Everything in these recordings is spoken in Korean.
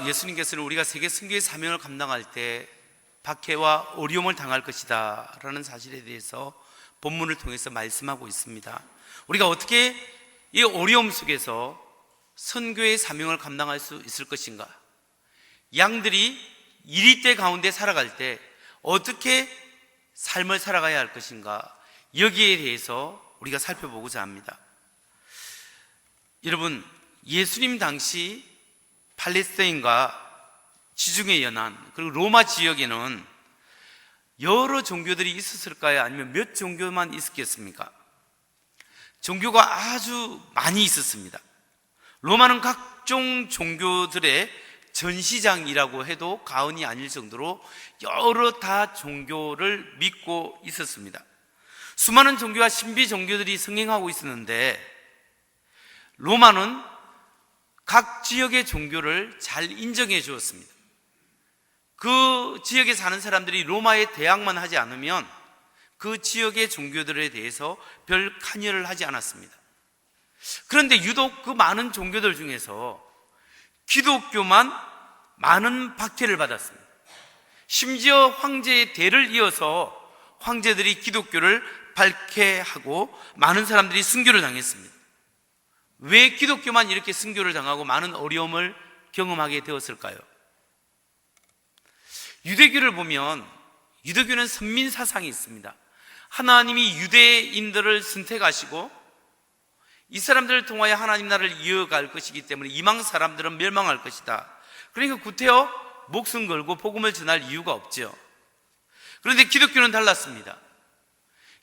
예수님께서는 우리가 세계 선교의 사명을 감당할 때 박해와 어려움을 당할 것이다 라는 사실에 대해서 본문을 통해서 말씀하고 있습니다. 우리가 어떻게 이 어려움 속에서 선교의 사명을 감당할 수 있을 것인가? 양들이 이리떼 가운데 살아갈 때 어떻게 삶을 살아가야 할 것인가? 여기에 대해서 우리가 살펴보고자 합니다. 여러분, 예수님 당시 팔레스타인과 지중해 연안 그리고 로마 지역에는 여러 종교들이 있었을까요? 아니면 몇 종교만 있었겠습니까? 종교가 아주 많이 있었습니다. 로마는 각종 종교들의 전시장이라고 해도 과언이 아닐 정도로 여러 다 종교를 믿고 있었습니다. 수많은 종교와 신비 종교들이 성행하고 있었는데 로마는 각 지역의 종교를 잘 인정해 주었습니다. 그 지역에 사는 사람들이 로마에 대항만 하지 않으면 그 지역의 종교들에 대해서 별 관여를 하지 않았습니다. 그런데 유독 그 많은 종교들 중에서 기독교만 많은 박해를 받았습니다. 심지어 황제의 대를 이어서 황제들이 기독교를 박해하고 많은 사람들이 순교를 당했습니다. 왜 기독교만 이렇게 순교를 당하고 많은 어려움을 경험하게 되었을까요? 유대교를 보면 유대교는 선민 사상이 있습니다. 하나님이 유대인들을 선택하시고 이 사람들을 통하여 하나님 나라를 이어갈 것이기 때문에 이방 사람들은 멸망할 것이다. 그러니까 구태여 목숨 걸고 복음을 전할 이유가 없죠. 그런데 기독교는 달랐습니다.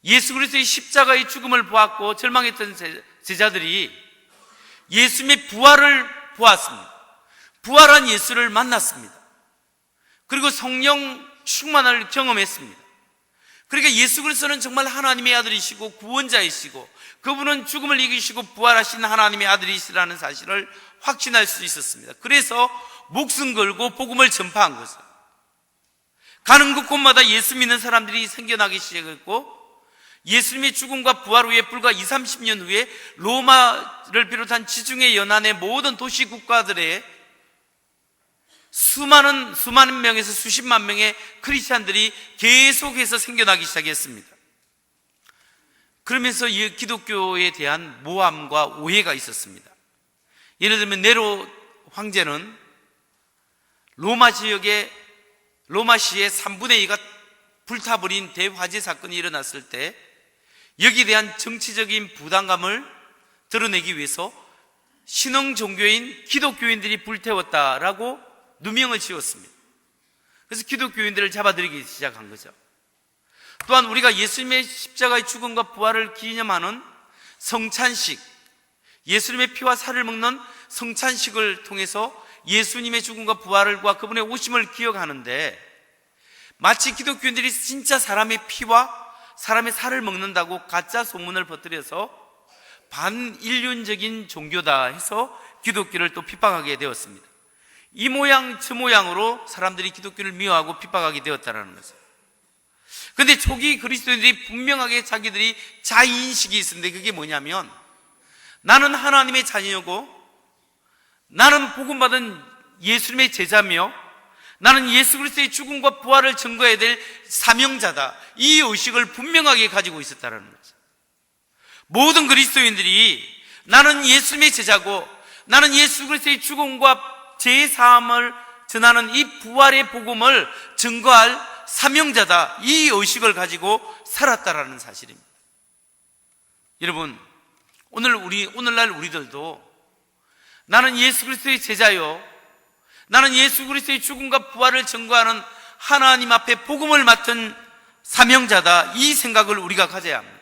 예수 그리스도의 십자가의 죽음을 보았고 절망했던 제자들이 예수님의 부활을 보았습니다. 부활한 예수를 만났습니다. 그리고 성령 충만을 경험했습니다. 그러니까 예수 그리스도는 정말 하나님의 아들이시고 구원자이시고 그분은 죽음을 이기시고 부활하신 하나님의 아들이시라는 사실을 확신할 수 있었습니다. 그래서 목숨 걸고 복음을 전파한 것을 가는 곳곳마다 예수 믿는 사람들이 생겨나기 시작했고 예수님의 죽음과 부활 후에 불과 20, 30년 후에 로마를 비롯한 지중해 연안의 모든 도시 국가들의 수많은 명에서 수십만 명의 크리스찬들이 계속해서 생겨나기 시작했습니다. 그러면서 이 기독교에 대한 모함과 오해가 있었습니다. 예를 들면 네로 황제는 로마 시의 3분의 2가 불타버린 대화재 사건이 일어났을 때 여기에 대한 정치적인 부담감을 드러내기 위해서 신흥 종교인 기독교인들이 불태웠다라고 누명을 지었습니다. 그래서 기독교인들을 잡아들이기 시작한 거죠. 또한 우리가 예수님의 십자가의 죽음과 부활을 기념하는 성찬식, 예수님의 피와 살을 먹는 성찬식을 통해서 예수님의 죽음과 부활과 그분의 오심을 기억하는데 마치 기독교인들이 진짜 사람의 피와 사람의 살을 먹는다고 가짜 소문을 퍼뜨려서 반인륜적인 종교다 해서 기독교를 또 핍박하게 되었습니다. 이 모양 저 모양으로 사람들이 기독교를 미워하고 핍박하게 되었다는 거죠. 그런데 초기 그리스도인들이 분명하게 자기들이 자의인식이 있었는데 그게 뭐냐면 나는 하나님의 자녀고 나는 복음받은 예수님의 제자며 나는 예수 그리스도의 죽음과 부활을 증거해야 될 사명자다. 이 의식을 분명하게 가지고 있었다는 거죠. 모든 그리스도인들이 나는 예수님의 제자고 나는 예수 그리스도의 죽음과 제사함을 전하는 이 부활의 복음을 증거할 사명자다. 이 의식을 가지고 살았다라는 사실입니다. 여러분, 오늘날 우리들도 나는 예수 그리스도의 제자요, 나는 예수 그리스도의 죽음과 부활을 증거하는 하나님 앞에 복음을 맡은 사명자다. 이 생각을 우리가 가져야 합니다.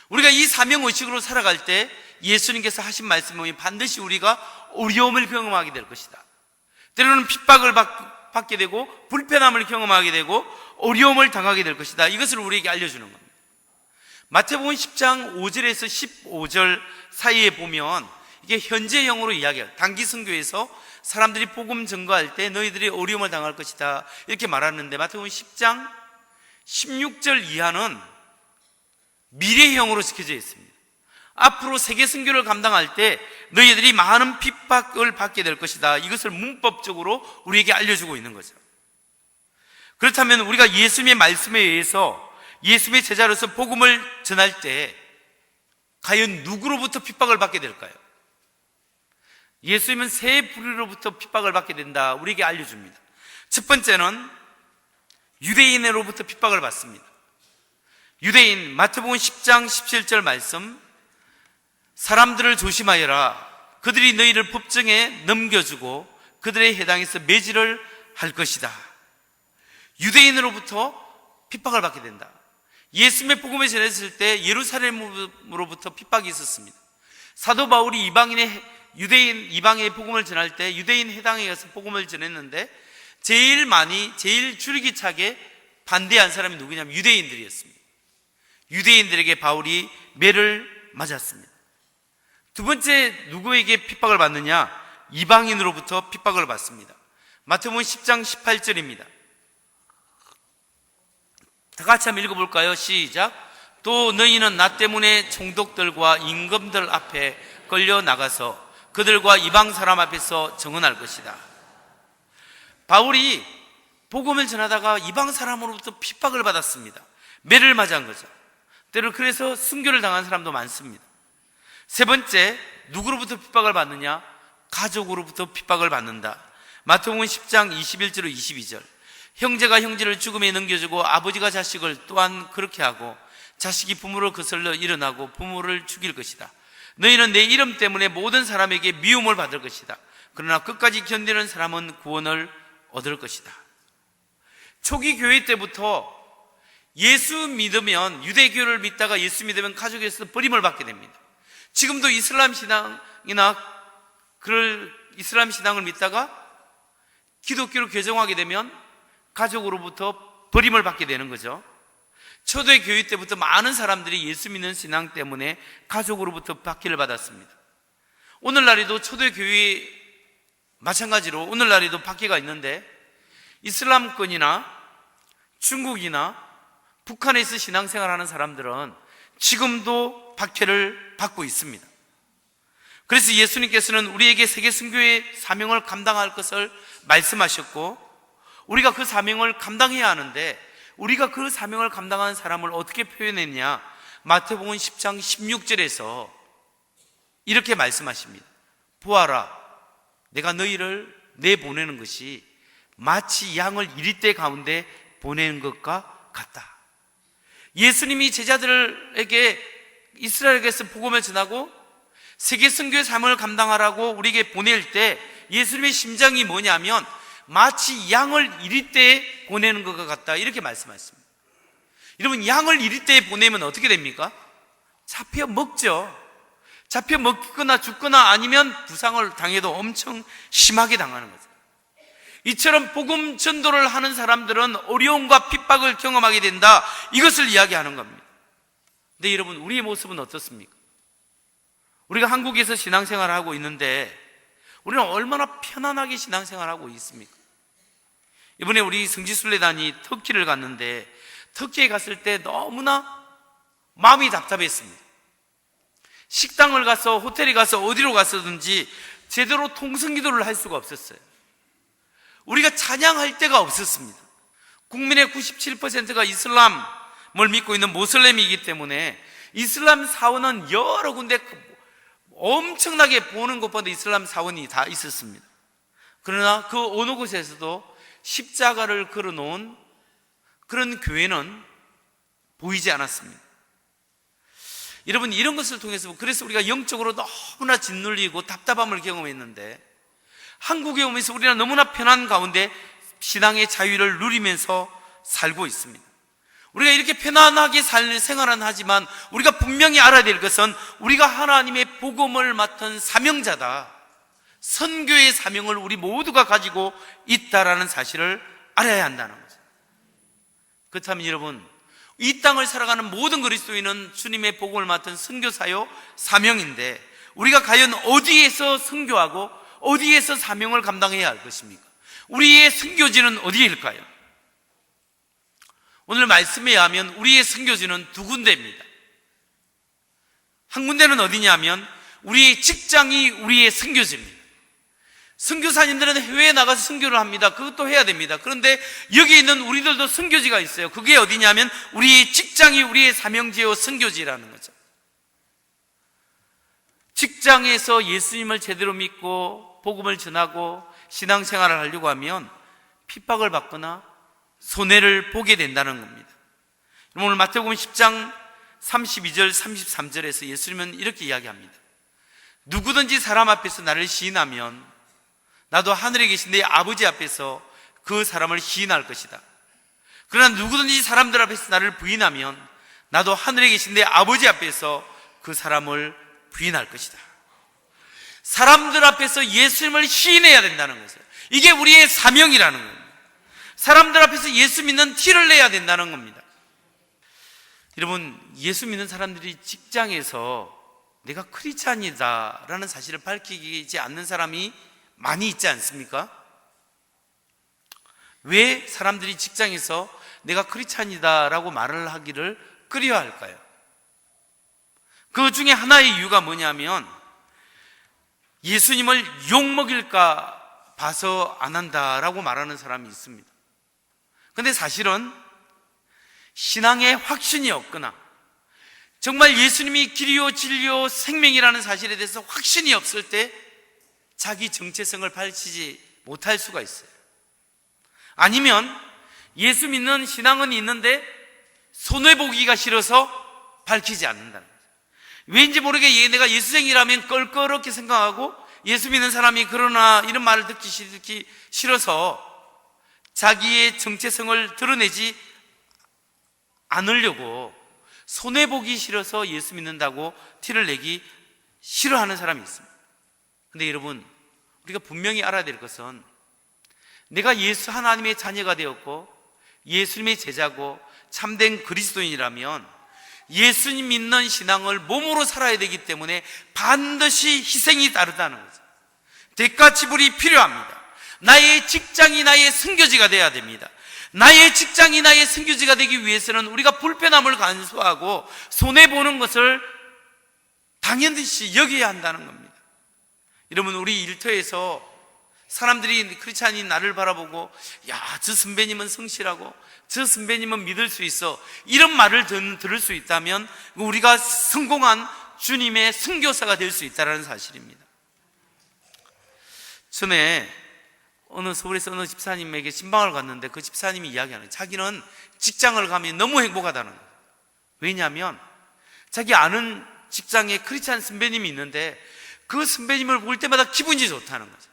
우리가 이 사명의식으로 살아갈 때 예수님께서 하신 말씀이 반드시 우리가 어려움을 경험하게 될 것이다. 때로는 핍박을 받게 되고 불편함을 경험하게 되고 어려움을 당하게 될 것이다. 이것을 우리에게 알려주는 겁니다. 마태복음 10장 5절에서 15절 사이에 보면 이게 현재형으로 이야기해요. 단기 선교에서 사람들이 복음 증거할 때 너희들이 어려움을 당할 것이다 이렇게 말하는데 마태복음 10장 16절 이하는 미래형으로 지켜져 있습니다. 앞으로 세계 선교를 감당할 때 너희들이 많은 핍박을 받게 될 것이다. 이것을 문법적으로 우리에게 알려주고 있는 거죠. 그렇다면 우리가 예수님의 말씀에 의해서 예수님의 제자로서 복음을 전할 때 과연 누구로부터 핍박을 받게 될까요? 예수님은 세 부류로부터 핍박을 받게 된다, 우리에게 알려줍니다. 첫 번째는 유대인으로부터 핍박을 받습니다. 유대인, 마태복음 10장 17절 말씀, 사람들을 조심하여라. 그들이 너희를 법정에 넘겨주고 그들의 해당해서 매질을 할 것이다. 유대인으로부터 핍박을 받게 된다. 예수님의 복음을 전했을 때 예루살렘으로부터 핍박이 있었습니다. 사도 바울이 유대인 이방의 복음을 전할 때 유대인 해당에 가서 복음을 전했는데 제일 줄기차게 반대한 사람이 누구냐면 유대인들이었습니다. 유대인들에게 바울이 매를 맞았습니다. 두 번째, 누구에게 핍박을 받느냐? 이방인으로부터 핍박을 받습니다. 마태복음 10장 18절입니다. 다 같이 한번 읽어볼까요? 시작. 또 너희는 나 때문에 총독들과 임금들 앞에 끌려 나가서 그들과 이방 사람 앞에서 증언할 것이다. 바울이 복음을 전하다가 이방 사람으로부터 핍박을 받았습니다. 매를 맞은 거죠. 때로 그래서 순교를 당한 사람도 많습니다. 세 번째, 누구로부터 핍박을 받느냐? 가족으로부터 핍박을 받는다. 마태복음 10장 21절로 22절. 형제가 형제를 죽음에 넘겨주고 아버지가 자식을 또한 그렇게 하고 자식이 부모를 거슬러 일어나고 부모를 죽일 것이다. 너희는 내 이름 때문에 모든 사람에게 미움을 받을 것이다. 그러나 끝까지 견디는 사람은 구원을 얻을 것이다. 초기 교회 때부터 예수 믿으면, 유대교를 믿다가 예수 믿으면 가족에서 버림을 받게 됩니다. 지금도 이슬람 신앙이나 이슬람 신앙을 믿다가 기독교를 개종하게 되면 가족으로부터 버림을 받게 되는 거죠. 초대교회 때부터 많은 사람들이 예수 믿는 신앙 때문에 가족으로부터 박해를 받았습니다. 오늘날에도 초대교회 마찬가지로 오늘날에도 박해가 있는데, 이슬람권이나 중국이나 북한에서 신앙생활하는 사람들은 지금도 박해를 받고 있습니다. 그래서 예수님께서는 우리에게 세계 선교의 사명을 감당할 것을 말씀하셨고, 우리가 그 사명을 감당해야 하는데, 우리가 그 사명을 감당하는 사람을 어떻게 표현했냐? 마태복음 10장 16절에서 이렇게 말씀하십니다. 보아라, 내가 너희를 내보내는 것이 마치 양을 이리떼 가운데 보내는 것과 같다. 예수님이 제자들에게 이스라엘에게서 복음을 전하고 세계 선교의 사명을 감당하라고 우리에게 보낼 때 예수님의 심정이 뭐냐면 마치 양을 이리떼에 보내는 것과 같다, 이렇게 말씀하셨습니다. 여러분, 양을 이리떼에 보내면 어떻게 됩니까? 잡혀 먹죠. 잡혀 먹거나 죽거나 아니면 부상을 당해도 엄청 심하게 당하는 거죠. 이처럼 복음 전도를 하는 사람들은 어려움과 핍박을 경험하게 된다, 이것을 이야기하는 겁니다. 근데 여러분, 우리의 모습은 어떻습니까? 우리가 한국에서 신앙생활을 하고 있는데 우리는 얼마나 편안하게 신앙생활을 하고 있습니까? 이번에 우리 성지순례단이 터키를 갔는데, 터키에 갔을 때 너무나 마음이 답답했습니다. 식당을 가서, 호텔에 가서, 어디로 갔었든지 제대로 통성기도를 할 수가 없었어요. 우리가 찬양할 데가 없었습니다. 국민의 97%가 이슬람을 믿고 있는 모슬렘이기 때문에 이슬람 사원은 여러 군데 엄청나게 보는 것보다 이슬람 사원이 다 있었습니다. 그러나 그 어느 곳에서도 십자가를 걸어놓은 그런 교회는 보이지 않았습니다. 여러분, 이런 것을 통해서 그래서 우리가 영적으로 너무나 짓눌리고 답답함을 경험했는데, 한국에 오면서 우리는 너무나 편한 가운데 신앙의 자유를 누리면서 살고 있습니다. 우리가 이렇게 편안하게 생활은 하지만 우리가 분명히 알아야 될 것은 우리가 하나님의 복음을 맡은 사명자다, 선교의 사명을 우리 모두가 가지고 있다라는 사실을 알아야 한다는 거죠. 그렇다면 여러분, 이 땅을 살아가는 모든 그리스도인은 주님의 복음을 맡은 선교사요 사명인데, 우리가 과연 어디에서 선교하고 어디에서 사명을 감당해야 할 것입니까? 우리의 선교지는 어디일까요? 오늘 말씀에 의하면 우리의 선교지는 두 군데입니다. 한 군데는 어디냐면 우리의 직장이 우리의 선교지입니다. 선교사님들은 해외에 나가서 선교를 합니다. 그것도 해야 됩니다. 그런데 여기 있는 우리들도 선교지가 있어요. 그게 어디냐면 우리의 직장이 우리의 사명지요 선교지라는 거죠. 직장에서 예수님을 제대로 믿고 복음을 전하고 신앙생활을 하려고 하면 핍박을 받거나 손해를 보게 된다는 겁니다. 오늘 마태복음 10장 32절 33절에서 예수님은 이렇게 이야기합니다. 누구든지 사람 앞에서 나를 시인하면 나도 하늘에 계신 내 아버지 앞에서 그 사람을 시인할 것이다. 그러나 누구든지 사람들 앞에서 나를 부인하면 나도 하늘에 계신 내 아버지 앞에서 그 사람을 부인할 것이다. 사람들 앞에서 예수님을 시인해야 된다는 것이에요. 이게 우리의 사명이라는 겁니다. 사람들 앞에서 예수 믿는 티를 내야 된다는 겁니다. 여러분, 예수 믿는 사람들이 직장에서 내가 크리스찬이다 라는 사실을 밝히지 않는 사람이 많이 있지 않습니까? 왜 사람들이 직장에서 내가 크리스찬이다 라고 말을 하기를 꺼려할까요? 그 중에 하나의 이유가 뭐냐면 예수님을 욕먹일까 봐서 안 한다라고 말하는 사람이 있습니다. 근데 사실은 신앙에 확신이 없거나 정말 예수님이 길이요 진리요 생명이라는 사실에 대해서 확신이 없을 때 자기 정체성을 밝히지 못할 수가 있어요. 아니면 예수 믿는 신앙은 있는데 손해보기가 싫어서 밝히지 않는다는 거죠. 왠지 모르게 내가 예수생이라면 껄끄럽게 생각하고 예수 믿는 사람이 그러나 이런 말을 듣기 싫어서 자기의 정체성을 드러내지 않으려고 손해보기 싫어서 예수 믿는다고 티를 내기 싫어하는 사람이 있습니다. 근데 여러분, 우리가 분명히 알아야 될 것은 내가 예수 하나님의 자녀가 되었고 예수님의 제자고 참된 그리스도인이라면 예수님 믿는 신앙을 몸으로 살아야 되기 때문에 반드시 희생이 따르다는 거죠. 대가 지불이 필요합니다. 나의 직장이 나의 선교지가 되어야 됩니다. 나의 직장이 나의 선교지가 되기 위해서는 우리가 불편함을 간수하고 손해보는 것을 당연시 여겨야 한다는 겁니다. 여러분, 우리 일터에서 사람들이 크리스찬인 나를 바라보고 야, 저 선배님은 성실하고 저 선배님은 믿을 수 있어, 이런 말을 들을 수 있다면 우리가 성공한 주님의 선교사가 될 수 있다는 사실입니다. 전에 서울에서 어느 집사님에게 신방을 갔는데 그 집사님이 이야기하는 거예요. 자기는 직장을 가면 너무 행복하다는 거예요. 왜냐하면 자기 아는 직장에 크리스찬 선배님이 있는데 그 선배님을 볼 때마다 기분이 좋다는 거죠.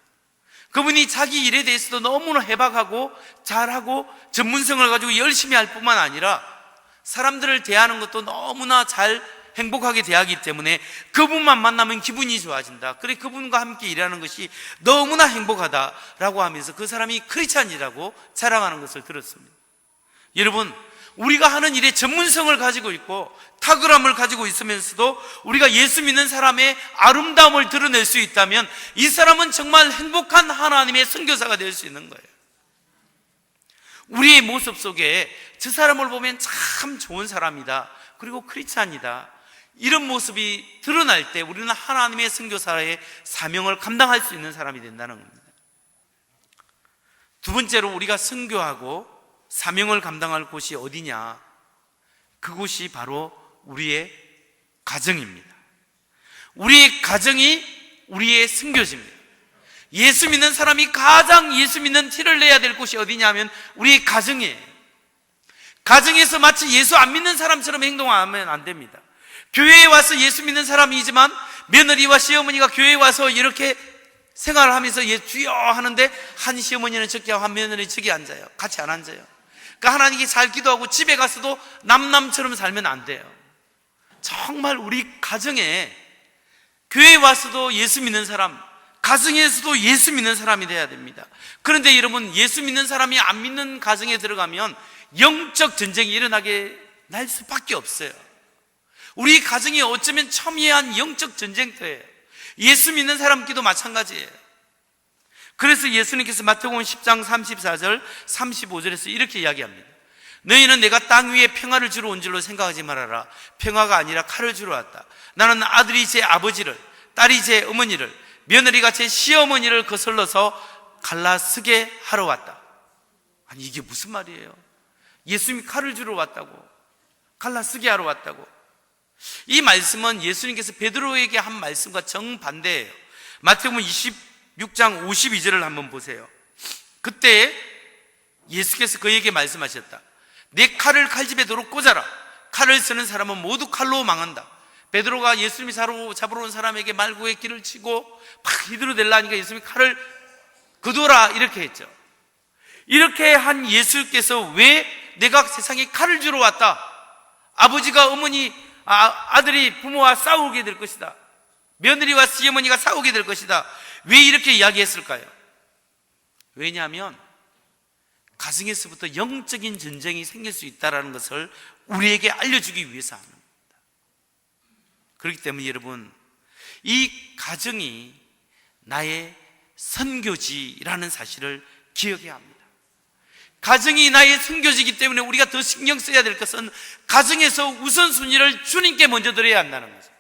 그분이 자기 일에 대해서도 너무나 해박하고 잘하고 전문성을 가지고 열심히 할 뿐만 아니라 사람들을 대하는 것도 너무나 잘 행복하게 대하기 때문에 그분만 만나면 기분이 좋아진다. 그래, 그분과 함께 일하는 것이 너무나 행복하다라고 하면서 그 사람이 크리스찬이라고 자랑하는 것을 들었습니다. 여러분, 우리가 하는 일에 전문성을 가지고 있고 탁월함을 가지고 있으면서도 우리가 예수 믿는 사람의 아름다움을 드러낼 수 있다면 이 사람은 정말 행복한 하나님의 선교사가 될 수 있는 거예요. 우리의 모습 속에 저 사람을 보면 참 좋은 사람이다, 그리고 크리스찬이다, 이런 모습이 드러날 때 우리는 하나님의 선교사의 사명을 감당할 수 있는 사람이 된다는 겁니다. 두 번째로 우리가 선교하고 사명을 감당할 곳이 어디냐? 그곳이 바로 우리의 가정입니다. 우리의 가정이 우리의 선교지입니다. 예수 믿는 사람이 가장 예수 믿는 티를 내야 될 곳이 어디냐면 우리의 가정이에요. 가정에서 마치 예수 안 믿는 사람처럼 행동하면 안 됩니다. 교회에 와서 예수 믿는 사람이지만 며느리와 시어머니가 교회에 와서 이렇게 생활을 하면서 예 주여 하는데 한 시어머니는 저기 하고 한 며느리는 저기 앉아요. 같이 안 앉아요. 그러니까 하나님께 잘 기도하고 집에 가서도 남남처럼 살면 안 돼요. 정말 우리 가정에 교회에 와서도 예수 믿는 사람, 가정에서도 예수 믿는 사람이 돼야 됩니다. 그런데 여러분, 예수 믿는 사람이 안 믿는 가정에 들어가면 영적 전쟁이 일어나게 날 수밖에 없어요. 우리 가정이 어쩌면 첨예한 영적 전쟁터예요. 예수 믿는 사람끼도 마찬가지예요. 그래서 예수님께서 마태복음 10장 34절 35절에서 이렇게 이야기합니다. 너희는 내가 땅 위에 평화를 주러 온 줄로 생각하지 말아라. 평화가 아니라 칼을 주러 왔다. 나는 아들이 제 아버지를, 딸이 제 어머니를, 며느리가 제 시어머니를 거슬러서 갈라 쓰게 하러 왔다. 아니, 이게 무슨 말이에요? 예수님이 칼을 주러 왔다고, 갈라 쓰게 하러 왔다고. 이 말씀은 예수님께서 베드로에게 한 말씀과 정반대예요. 마태복음 26장 52절을 한번 보세요. 그때 예수께서 그에게 말씀하셨다. 내 칼을 칼집에 도로 꽂아라. 칼을 쓰는 사람은 모두 칼로 망한다. 베드로가 예수님이 잡으러 온 사람에게 말고의 길을 치고 막 휘두르댈라 하니까 예수님이 칼을 그둬라 이렇게 했죠. 이렇게 한 예수께서 왜 내가 세상에 칼을 주러 왔다, 아버지가 어머니, 아들이 부모와 싸우게 될 것이다, 며느리와 시어머니가 싸우게 될 것이다, 왜 이렇게 이야기했을까요? 왜냐하면 가정에서부터 영적인 전쟁이 생길 수 있다는 것을 우리에게 알려주기 위해서 하는 겁니다. 그렇기 때문에 여러분, 이 가정이 나의 선교지라는 사실을 기억해야 합니다. 가정이 나의 선교지이기 때문에 우리가 더 신경 써야 될 것은 가정에서 우선순위를 주님께 먼저 드려야 한다는 거죠.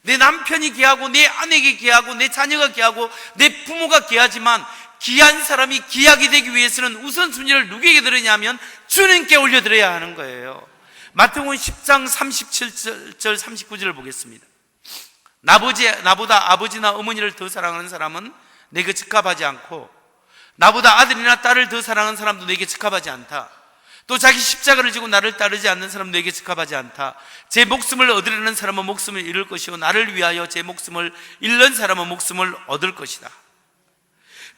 내 남편이 귀하고, 내 아내가 귀하고, 내 자녀가 귀하고, 내 부모가 귀하지만 귀한 사람이 귀하게 되기 위해서는 우선순위를 누구에게 드리냐면 주님께 올려드려야 하는 거예요. 마태복음 10장 37절 39절을 보겠습니다. 나보다 아버지나 어머니를 더 사랑하는 사람은 내게 적합하지 않고, 나보다 아들이나 딸을 더 사랑하는 사람도 내게 적합하지 않다. 또 자기 십자가를 지고 나를 따르지 않는 사람도 내게 적합하지 않다. 제 목숨을 얻으려는 사람은 목숨을 잃을 것이고, 나를 위하여 제 목숨을 잃는 사람은 목숨을 얻을 것이다.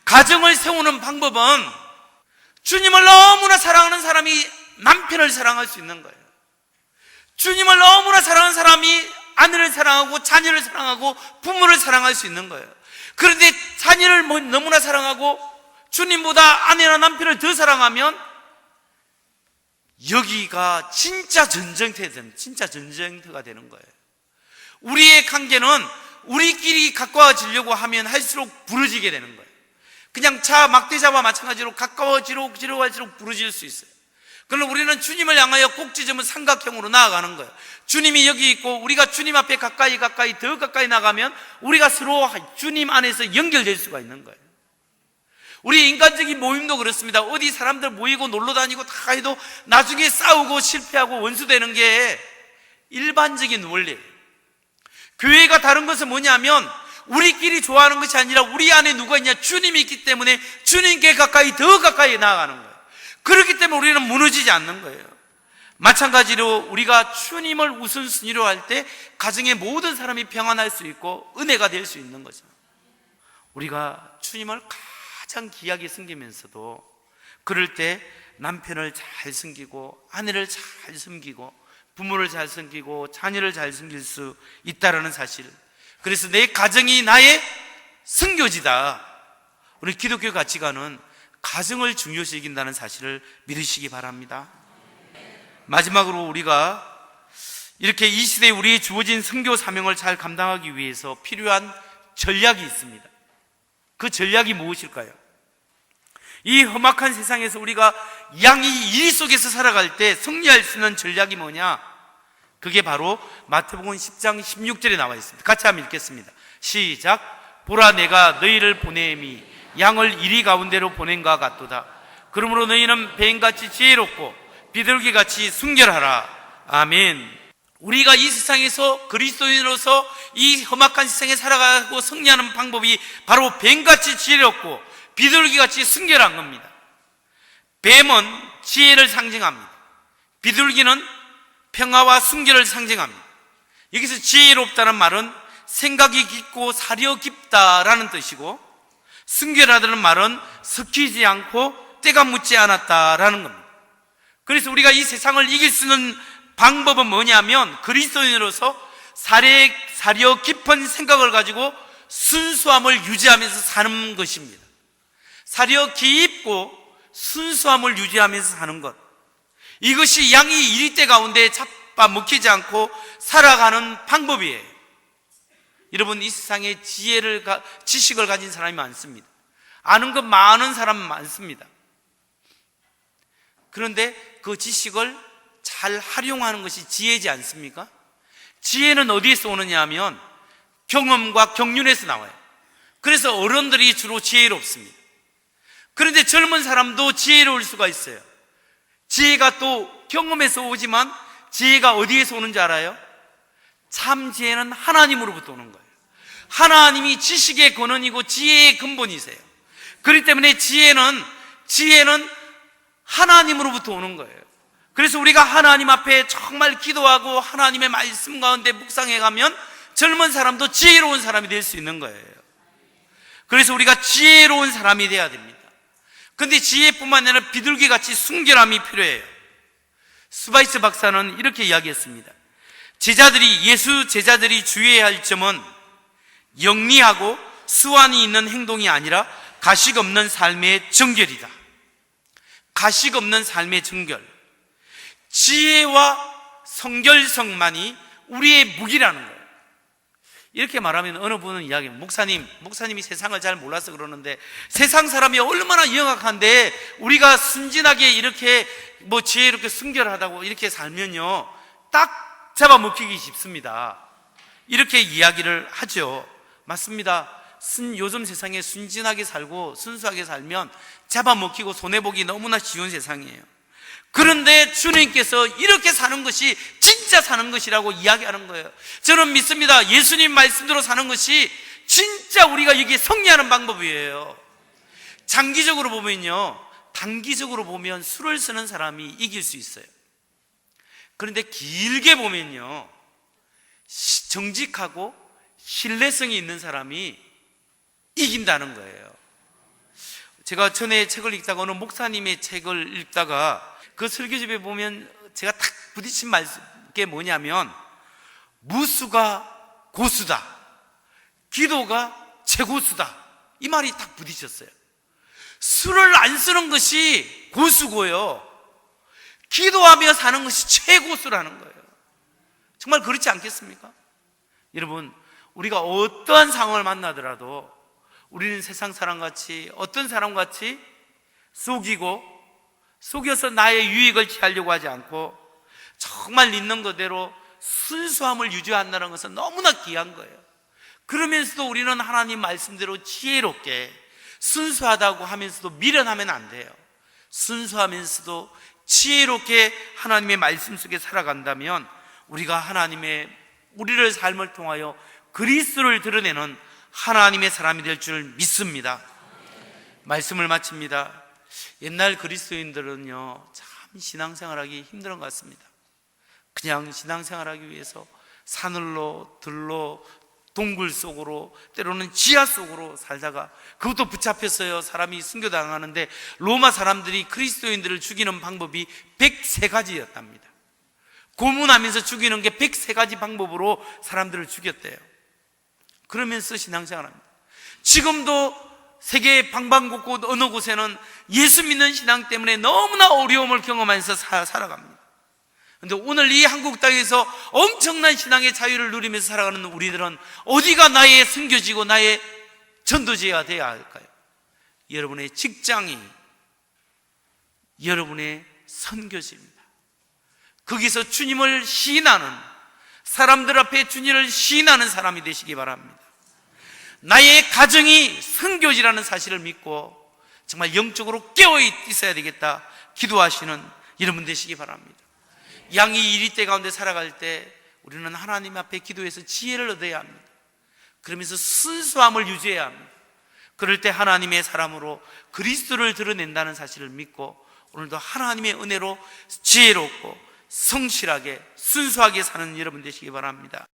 가정을 세우는 방법은 주님을 너무나 사랑하는 사람이 남편을 사랑할 수 있는 거예요. 주님을 너무나 사랑하는 사람이 아내를 사랑하고 자녀를 사랑하고 부모를 사랑할 수 있는 거예요. 그런데 자녀를 너무나 사랑하고 주님보다 아내나 남편을 더 사랑하면 여기가 진짜 전쟁터가 되는 거예요. 우리의 관계는 우리끼리 가까워지려고 하면 할수록 부러지게 되는 거예요. 그냥 막대자와 마찬가지로 가까워지고 갈수록 부러질 수 있어요. 그러나 우리는 주님을 향하여 꼭 찢으면 삼각형으로 나아가는 거예요. 주님이 여기 있고 우리가 주님 앞에 가까이 더 가까이 나가면 우리가 서로 주님 안에서 연결될 수가 있는 거예요. 우리 인간적인 모임도 그렇습니다. 어디 사람들 모이고 놀러 다니고 다 해도 나중에 싸우고 실패하고 원수되는 게 일반적인 원리예요. 교회가 다른 것은 뭐냐면 우리끼리 좋아하는 것이 아니라 우리 안에 누가 있냐, 주님이 있기 때문에 주님께 더 가까이 나아가는 거예요. 그렇기 때문에 우리는 무너지지 않는 거예요. 마찬가지로 우리가 주님을 우선순위로 할 때 가정의 모든 사람이 평안할 수 있고 은혜가 될 수 있는 거죠. 우리가 주님을 가장 귀하게 섬기면서도 그럴 때 남편을 잘 섬기고 아내를 잘 섬기고 부모를 잘 섬기고 자녀를 잘 섬길 수 있다는 사실, 그래서 내 가정이 나의 선교지다. 우리 기독교 가치관은 가정을 중요시 여긴다는 사실을 믿으시기 바랍니다. 마지막으로 우리가 이렇게 이 시대에 우리의 주어진 선교 사명을 잘 감당하기 위해서 필요한 전략이 있습니다. 그 전략이 무엇일까요? 이 험악한 세상에서 우리가 양이 일 속에서 살아갈 때 승리할 수 있는 전략이 뭐냐? 그게 바로 마태복음 10장 16절에 나와 있습니다. 같이 한번 읽겠습니다. 시작. 보라, 내가 너희를 보내미 양을 이리 가운데로 보낸과 같도다. 그러므로 너희는 뱀같이 지혜롭고 비둘기같이 순결하라. 아멘. 우리가 이 세상에서 그리스도인으로서 이 험악한 세상에 살아가고 승리하는 방법이 바로 뱀같이 지혜롭고 비둘기같이 순결한 겁니다. 뱀은 지혜를 상징합니다. 비둘기는 평화와 순결을 상징합니다. 여기서 지혜롭다는 말은 생각이 깊고 사려 깊다라는 뜻이고, 순결하다는 말은 섞이지 않고 때가 묻지 않았다라는 겁니다. 그래서 우리가 이 세상을 이길 수 있는 방법은 뭐냐면 그리스도인으로서 사려 깊은 생각을 가지고 순수함을 유지하면서 사는 것입니다. 사려 깊고 순수함을 유지하면서 사는 것, 이것이 양이 이리대 가운데 잡아먹히지 않고 살아가는 방법이에요. 여러분, 이 세상에 지식을 가진 사람이 많습니다. 아는 것 많은 사람 많습니다. 그런데 그 지식을 잘 활용하는 것이 지혜지 않습니까? 지혜는 어디에서 오느냐 하면 경험과 경륜에서 나와요. 그래서 어른들이 주로 지혜롭습니다. 그런데 젊은 사람도 지혜로울 수가 있어요. 지혜가 또 경험에서 오지만 지혜가 어디에서 오는지 알아요? 참 지혜는 하나님으로부터 오는 거예요. 하나님이 지식의 근원이고 지혜의 근본이세요. 그렇기 때문에 지혜는 하나님으로부터 오는 거예요. 그래서 우리가 하나님 앞에 정말 기도하고 하나님의 말씀 가운데 묵상해 가면 젊은 사람도 지혜로운 사람이 될 수 있는 거예요. 그래서 우리가 지혜로운 사람이 돼야 됩니다. 근데 지혜뿐만 아니라 비둘기같이 순결함이 필요해요. 스바이스 박사는 이렇게 이야기했습니다. 예수 제자들이 주의해야 할 점은 영리하고 수완이 있는 행동이 아니라 가식 없는 삶의 정결이다. 가식 없는 삶의 정결. 지혜와 성결성만이 우리의 무기라는 거예요. 이렇게 말하면 어느 분은 목사님이 세상을 잘 몰라서 그러는데 세상 사람이 얼마나 영악한데 우리가 순진하게 이렇게 지혜롭게 순결하다고 이렇게 살면요 딱 잡아먹히기 쉽습니다. 이렇게 이야기를 하죠. 맞습니다. 요즘 세상에 순진하게 살고 순수하게 살면 잡아먹히고 손해보기 너무나 쉬운 세상이에요. 그런데 주님께서 이렇게 사는 것이 진짜 사는 것이라고 이야기하는 거예요. 저는 믿습니다. 예수님 말씀대로 사는 것이 진짜 우리가 여기에 승리하는 방법이에요. 장기적으로 보면요, 단기적으로 보면 술을 쓰는 사람이 이길 수 있어요. 그런데 길게 보면요, 정직하고 신뢰성이 있는 사람이 이긴다는 거예요. 제가 전에 책을 읽다가 어느 목사님의 책을 읽다가 그 설교집에 보면 제가 딱 부딪힌 게 뭐냐면 무수가 고수다, 기도가 최고수다, 이 말이 딱 부딪혔어요. 술을 안 쓰는 것이 고수고요, 기도하며 사는 것이 최고수라는 거예요. 정말 그렇지 않겠습니까? 여러분, 우리가 어떠한 상황을 만나더라도 우리는 세상 사람같이 어떤 사람같이 속여서 나의 유익을 취하려고 하지 않고 정말 있는 그대로 순수함을 유지한다는 것은 너무나 귀한 거예요. 그러면서도 우리는 하나님 말씀대로 지혜롭게 순수하다고 하면서도 미련하면 안 돼요. 순수하면서도 지혜롭게 하나님의 말씀 속에 살아간다면 우리가 우리를 삶을 통하여 그리스도를 드러내는 하나님의 사람이 될 줄 믿습니다. 말씀을 마칩니다. 옛날 그리스도인들은요 참 신앙생활하기 힘든 것 같습니다. 그냥 신앙생활하기 위해서 산을로 들로 동굴 속으로 때로는 지하 속으로 살다가 그것도 붙잡혔어요. 사람이 순교당하는데 로마 사람들이 그리스도인들을 죽이는 방법이 103가지였답니다. 고문하면서 죽이는 게 103가지 방법으로 사람들을 죽였대요. 그러면서 신앙생활합니다. 지금도 세계 방방곡곡 어느 곳에는 예수 믿는 신앙 때문에 너무나 어려움을 경험하면서 살아갑니다. 그런데 오늘 이 한국 땅에서 엄청난 신앙의 자유를 누리면서 살아가는 우리들은 어디가 나의 선교지고 나의 전도지가 되어야 할까요? 여러분의 직장이 여러분의 선교지입니다. 거기서 주님을 시인하는, 사람들 앞에 주님을 시인하는 사람이 되시기 바랍니다. 나의 가정이 선교지라는 사실을 믿고 정말 영적으로 깨어 있어야 되겠다 기도하시는 여러분 되시기 바랍니다. 양이 이리떼 가운데 살아갈 때 우리는 하나님 앞에 기도해서 지혜를 얻어야 합니다. 그러면서 순수함을 유지해야 합니다. 그럴 때 하나님의 사람으로 그리스도를 드러낸다는 사실을 믿고 오늘도 하나님의 은혜로 지혜롭고 성실하게 순수하게 사는 여러분 되시기 바랍니다.